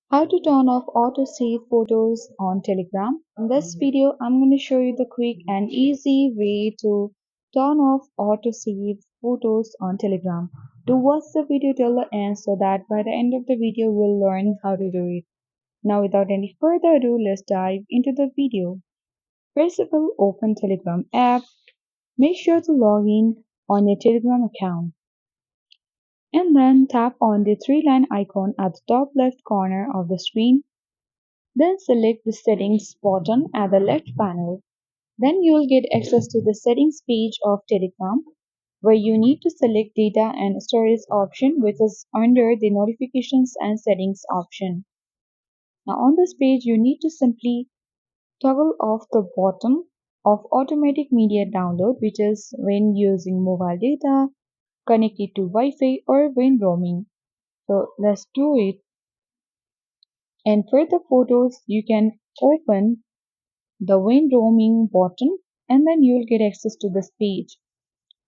How to turn off auto save photos on Telegram. In this video, I'm going to show you the quick and easy way to turn off auto save photos on Telegram. Do watch the video till the end so that by the end of the video, we'll learn how to do it. Now, without any further ado, let's dive into the video. First of all, open Telegram app. Make sure to log in on your Telegram account. And then tap on the three-line icon at the top left corner of the screen. Then select the Settings button at the left panel. Then you will get access to the Settings page of Telegram, where you need to select Data and Storage option, which is under the Notifications and Settings option. Now on this page, you need to simply toggle off the button of Automatic Media Download, which is when using mobile data, connected to Wi-Fi, or when roaming. So let's do it. And for the photos, you can open the when roaming button and then you'll get access to this page.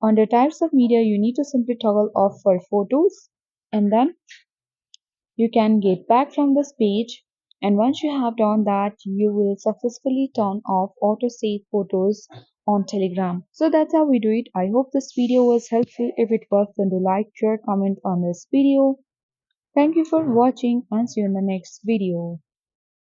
Under types of media, you need to simply toggle off for photos and then you can get back from this page. And once you have done that, you will successfully turn off auto save photos on Telegram. So that's how we do it. I hope this video was helpful. If it was, then do like, share, comment on this video. Thank you for watching and see you in the next video.